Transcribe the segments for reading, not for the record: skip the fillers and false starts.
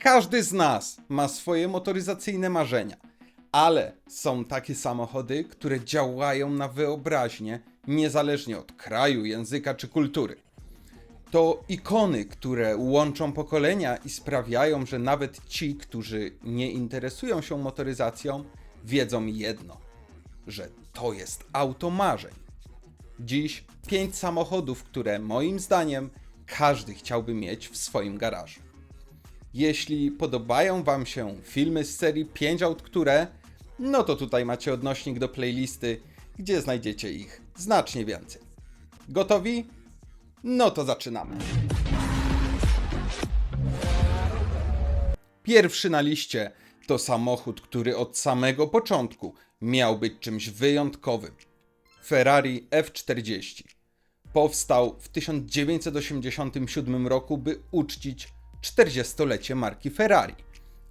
Każdy z nas ma swoje motoryzacyjne marzenia, ale są takie samochody, które działają na wyobraźnię niezależnie od kraju, języka czy kultury. To ikony, które łączą pokolenia i sprawiają, że nawet ci, którzy nie interesują się motoryzacją, wiedzą jedno, że to jest auto marzeń. Dziś 5 samochodów, które moim zdaniem każdy chciałby mieć w swoim garażu. Jeśli podobają Wam się filmy z serii 5 aut, które, no to tutaj macie odnośnik do playlisty, gdzie znajdziecie ich znacznie więcej. Gotowi? No to zaczynamy. Pierwszy na liście to samochód, który od samego początku miał być czymś wyjątkowym. Ferrari F40. Powstał w 1987 roku, by uczcić 40-lecie marki Ferrari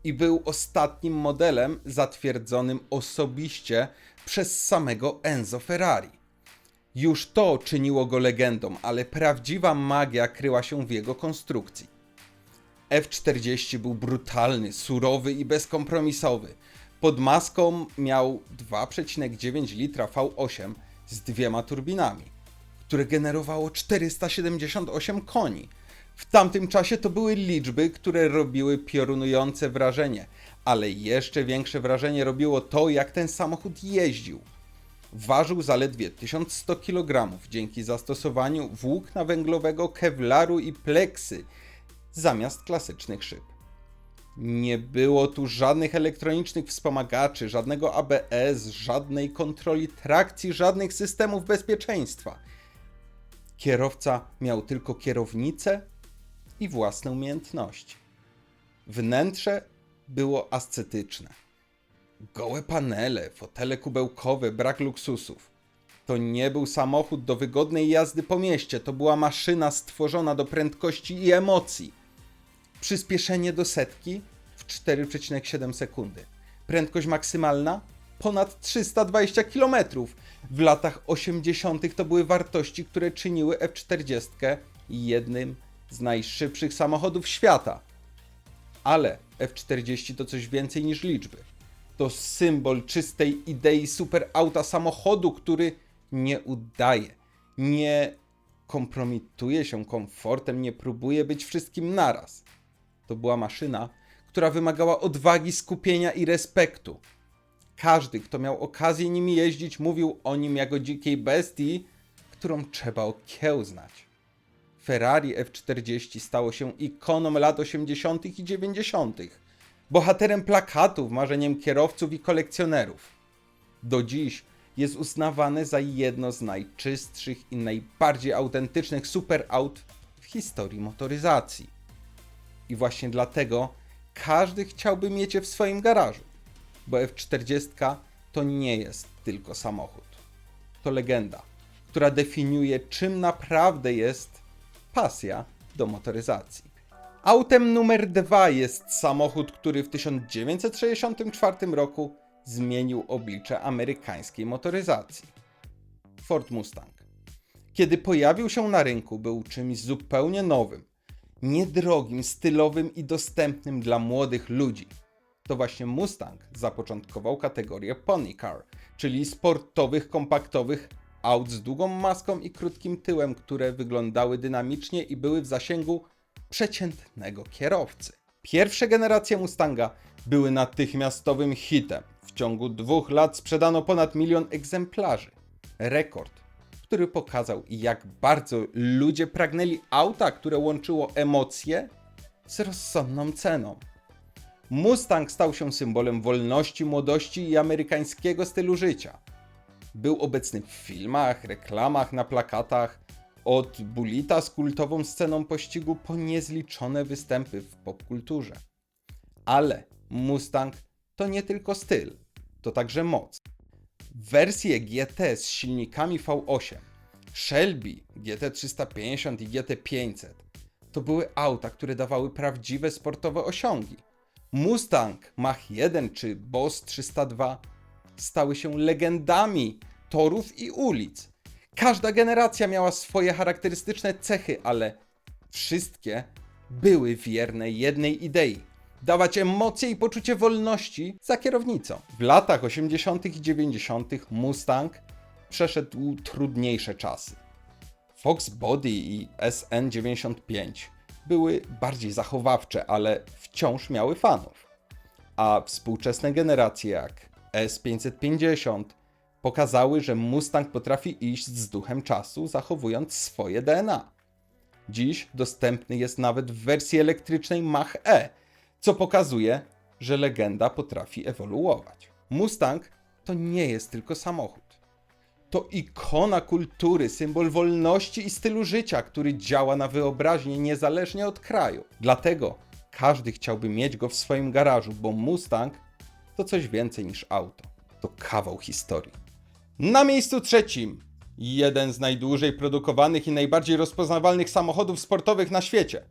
i był ostatnim modelem zatwierdzonym osobiście przez samego Enzo Ferrari. Już to czyniło go legendą, ale prawdziwa magia kryła się w jego konstrukcji. F40 był brutalny, surowy i bezkompromisowy. Pod maską miał 2,9 litra V8 z dwiema turbinami, które generowało 478 koni. W tamtym czasie to były liczby, które robiły piorunujące wrażenie, ale jeszcze większe wrażenie robiło to, jak ten samochód jeździł. Ważył zaledwie 1100 kg dzięki zastosowaniu włókna węglowego, kevlaru i pleksy zamiast klasycznych szyb. Nie było tu żadnych elektronicznych wspomagaczy, żadnego ABS, żadnej kontroli trakcji, żadnych systemów bezpieczeństwa. Kierowca miał tylko kierownicę i własne umiejętności. Wnętrze było ascetyczne. Gołe panele, fotele kubełkowe, brak luksusów. To nie był samochód do wygodnej jazdy po mieście, to była maszyna stworzona do prędkości i emocji. Przyspieszenie do setki w 4,7 sekundy. Prędkość maksymalna ponad 320 km. W latach 80. to były wartości, które czyniły F40 jednym z najszybszych samochodów świata. Ale F40 to coś więcej niż liczby. To symbol czystej idei superauta, samochodu, który nie udaje, nie kompromituje się komfortem, nie próbuje być wszystkim naraz. To była maszyna, która wymagała odwagi, skupienia i respektu. Każdy, kto miał okazję nim jeździć, mówił o nim jako dzikiej bestii, którą trzeba okiełznać. Ferrari F40 stało się ikoną lat 80. i 90., bohaterem plakatów, marzeniem kierowców i kolekcjonerów. Do dziś jest uznawane za jedno z najczystszych i najbardziej autentycznych superaut w historii motoryzacji. I właśnie dlatego każdy chciałby mieć je w swoim garażu, bo F40 to nie jest tylko samochód. To legenda, która definiuje, czym naprawdę jest pasja do motoryzacji. Autem numer 2 jest samochód, który w 1964 roku zmienił oblicze amerykańskiej motoryzacji. Ford Mustang. Kiedy pojawił się na rynku, był czymś zupełnie nowym, niedrogim, stylowym i dostępnym dla młodych ludzi. To właśnie Mustang zapoczątkował kategorię Pony Car, czyli sportowych, kompaktowych aut z długą maską i krótkim tyłem, które wyglądały dynamicznie i były w zasięgu przeciętnego kierowcy. Pierwsze generacje Mustanga były natychmiastowym hitem. W ciągu 2 lat sprzedano ponad 1 000 000 egzemplarzy. Rekord, który pokazał, jak bardzo ludzie pragnęli auta, które łączyło emocje z rozsądną ceną. Mustang stał się symbolem wolności, młodości i amerykańskiego stylu życia. Był obecny w filmach, reklamach, na plakatach, od Bullita z kultową sceną pościgu po niezliczone występy w popkulturze. Ale Mustang to nie tylko styl, to także moc. Wersje GT z silnikami V8, Shelby GT350 i GT500 to były auta, które dawały prawdziwe sportowe osiągi. Mustang Mach-1 czy Boss 302 stały się legendami torów i ulic. Każda generacja miała swoje charakterystyczne cechy, ale wszystkie były wierne jednej idei. dawać emocje i poczucie wolności za kierownicą. W latach 80. i 90. Mustang przeszedł trudniejsze czasy. Fox Body i SN95 były bardziej zachowawcze, ale wciąż miały fanów. A współczesne generacje jak S550 pokazały, że Mustang potrafi iść z duchem czasu, zachowując swoje DNA. Dziś dostępny jest nawet w wersji elektrycznej Mach-E, co pokazuje, że legenda potrafi ewoluować. Mustang to nie jest tylko samochód. To ikona kultury, symbol wolności i stylu życia, który działa na wyobraźnię niezależnie od kraju. Dlatego każdy chciałby mieć go w swoim garażu, bo Mustang to coś więcej niż auto. To kawał historii. Na miejscu trzecim jeden z najdłużej produkowanych i najbardziej rozpoznawalnych samochodów sportowych na świecie.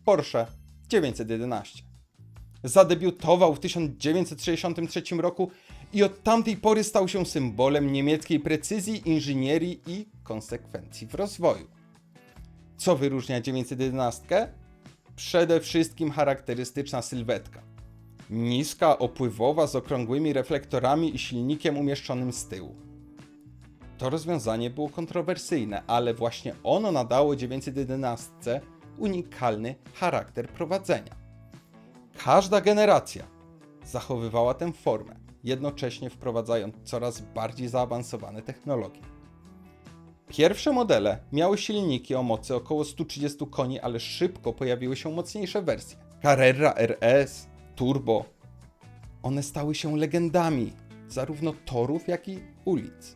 Porsche 911. Zadebiutował w 1963 roku i od tamtej pory stał się symbolem niemieckiej precyzji, inżynierii i konsekwencji w rozwoju. Co wyróżnia 911? Przede wszystkim charakterystyczna sylwetka. Niska, opływowa, z okrągłymi reflektorami i silnikiem umieszczonym z tyłu. To rozwiązanie było kontrowersyjne, ale właśnie ono nadało 911 unikalny charakter prowadzenia. Każda generacja zachowywała tę formę, jednocześnie wprowadzając coraz bardziej zaawansowane technologie. Pierwsze modele miały silniki o mocy około 130 koni, ale szybko pojawiły się mocniejsze wersje. Carrera RS, Turbo. One stały się legendami zarówno torów, jak i ulic.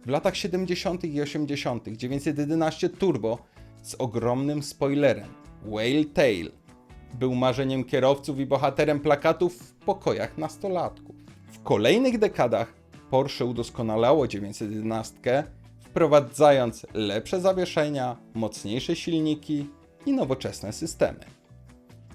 W latach 70. i 80. 911 Turbo z ogromnym spoilerem, Whale Tail, był marzeniem kierowców i bohaterem plakatów w pokojach nastolatków. W kolejnych dekadach Porsche udoskonalało 911, wprowadzając lepsze zawieszenia, mocniejsze silniki i nowoczesne systemy.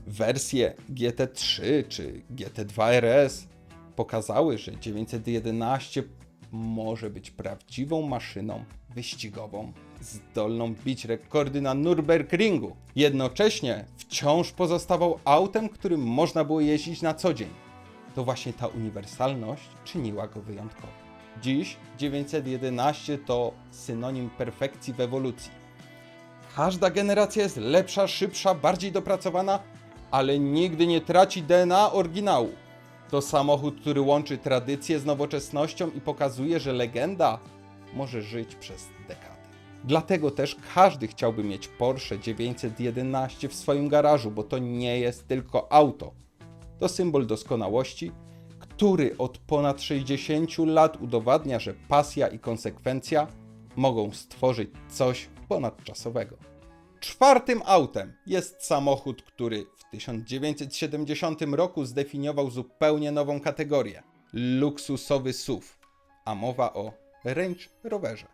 Wersje GT3 czy GT2 RS pokazały, że 911 może być prawdziwą maszyną wyścigową, zdolną bić rekordy na Nürburgringu. Jednocześnie wciąż pozostawał autem, którym można było jeździć na co dzień. To właśnie ta uniwersalność czyniła go wyjątkowym. Dziś 911 to synonim perfekcji w ewolucji. Każda generacja jest lepsza, szybsza, bardziej dopracowana, ale nigdy nie traci DNA oryginału. To samochód, który łączy tradycję z nowoczesnością i pokazuje, że legenda może żyć przez dekady. Dlatego też każdy chciałby mieć Porsche 911 w swoim garażu, bo to nie jest tylko auto. To symbol doskonałości, który od ponad 60 lat udowadnia, że pasja i konsekwencja mogą stworzyć coś ponadczasowego. Czwartym autem jest samochód, który w 1970 roku zdefiniował zupełnie nową kategorię – luksusowy SUV, a mowa o Range Roverze.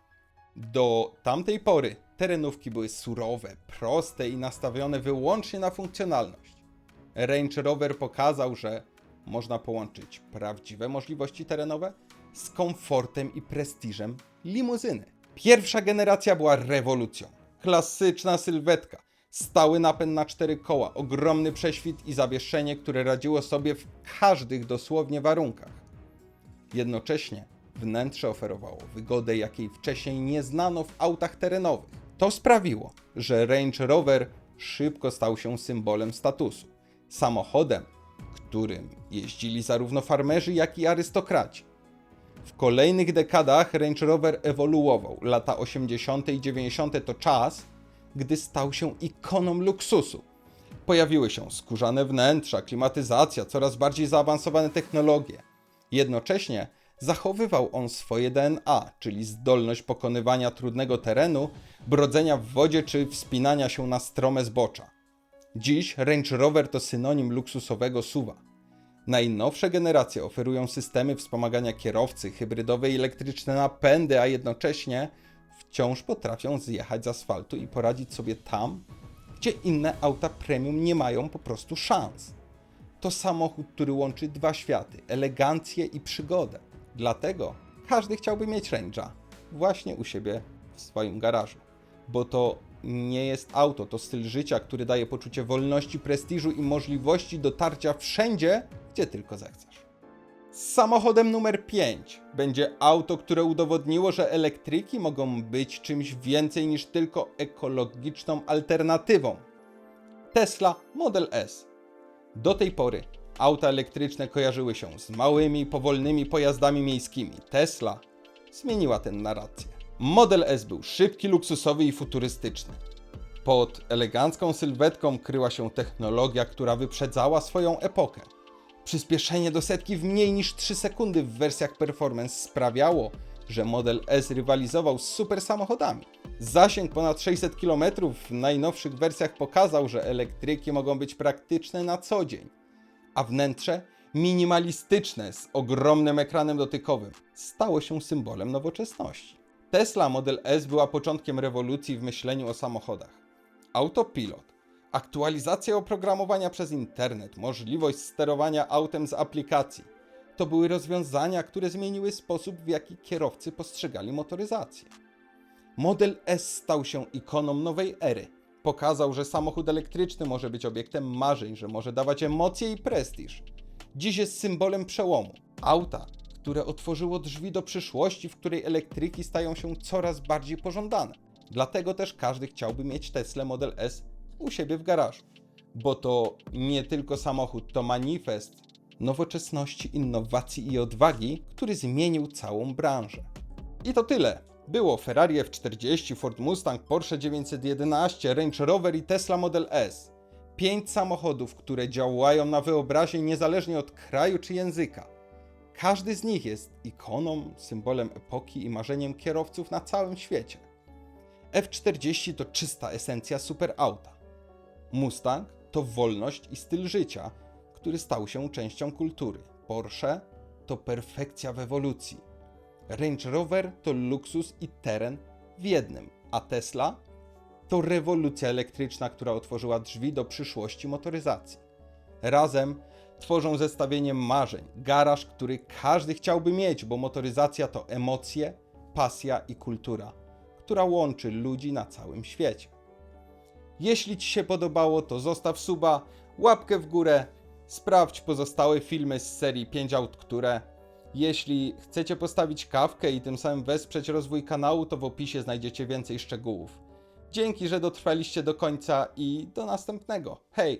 Do tamtej pory terenówki były surowe, proste i nastawione wyłącznie na funkcjonalność. Range Rover pokazał, że można połączyć prawdziwe możliwości terenowe z komfortem i prestiżem limuzyny. Pierwsza generacja była rewolucją. Klasyczna sylwetka, stały napęd na 4 koła, ogromny prześwit i zawieszenie, które radziło sobie w każdych dosłownie warunkach. Jednocześnie wnętrze oferowało wygodę, jakiej wcześniej nie znano w autach terenowych. To sprawiło, że Range Rover szybko stał się symbolem statusu. Samochodem, którym jeździli zarówno farmerzy, jak i arystokraci. W kolejnych dekadach Range Rover ewoluował. Lata 80. i 90. to czas, gdy stał się ikoną luksusu. Pojawiły się skórzane wnętrza, klimatyzacja, coraz bardziej zaawansowane technologie. Jednocześnie zachowywał on swoje DNA, czyli zdolność pokonywania trudnego terenu, brodzenia w wodzie czy wspinania się na strome zbocza. Dziś Range Rover to synonim luksusowego SUV-a. Najnowsze generacje oferują systemy wspomagania kierowcy, hybrydowe i elektryczne napędy, a jednocześnie wciąż potrafią zjechać z asfaltu i poradzić sobie tam, gdzie inne auta premium nie mają po prostu szans. To samochód, który łączy dwa światy, elegancję i przygodę. Dlatego każdy chciałby mieć Range'a właśnie u siebie w swoim garażu, bo to nie jest auto, to styl życia, który daje poczucie wolności, prestiżu i możliwości dotarcia wszędzie, gdzie tylko zechcesz. Samochodem numer 5 będzie auto, które udowodniło, że elektryki mogą być czymś więcej niż tylko ekologiczną alternatywą. Tesla Model S. Do tej pory auta elektryczne kojarzyły się z małymi, powolnymi pojazdami miejskimi. Tesla zmieniła tę narrację. Model S był szybki, luksusowy i futurystyczny. Pod elegancką sylwetką kryła się technologia, która wyprzedzała swoją epokę. Przyspieszenie do setki w mniej niż 3 sekundy w wersjach performance sprawiało, że Model S rywalizował z super samochodami. Zasięg ponad 600 km w najnowszych wersjach pokazał, że elektryki mogą być praktyczne na co dzień, a wnętrze minimalistyczne z ogromnym ekranem dotykowym stało się symbolem nowoczesności. Tesla Model S była początkiem rewolucji w myśleniu o samochodach. Autopilot, aktualizacja oprogramowania przez internet, możliwość sterowania autem z aplikacji to były rozwiązania, które zmieniły sposób, w jaki kierowcy postrzegali motoryzację. Model S stał się ikoną nowej ery. Pokazał, że samochód elektryczny może być obiektem marzeń, że może dawać emocje i prestiż. Dziś jest symbolem przełomu. Auta, które otworzyło drzwi do przyszłości, w której elektryki stają się coraz bardziej pożądane. Dlatego też każdy chciałby mieć Tesla Model S u siebie w garażu. Bo to nie tylko samochód, to manifest nowoczesności, innowacji i odwagi, który zmienił całą branżę. I to tyle. Było Ferrari F40, Ford Mustang, Porsche 911, Range Rover i Tesla Model S. 5 samochodów, które działają na wyobraźnię niezależnie od kraju czy języka. Każdy z nich jest ikoną, symbolem epoki i marzeniem kierowców na całym świecie. F40 to czysta esencja superauta. Mustang to wolność i styl życia, który stał się częścią kultury. Porsche to perfekcja w ewolucji. Range Rover to luksus i teren w jednym, a Tesla to rewolucja elektryczna, która otworzyła drzwi do przyszłości motoryzacji. Razem tworzą zestawienie marzeń, garaż, który każdy chciałby mieć, bo motoryzacja to emocje, pasja i kultura, która łączy ludzi na całym świecie. Jeśli Ci się podobało, to zostaw suba, łapkę w górę, sprawdź pozostałe filmy z serii 5 aut, które... Jeśli chcecie postawić kawkę i tym samym wesprzeć rozwój kanału, to w opisie znajdziecie więcej szczegółów. Dzięki, że dotrwaliście do końca i do następnego. Hej!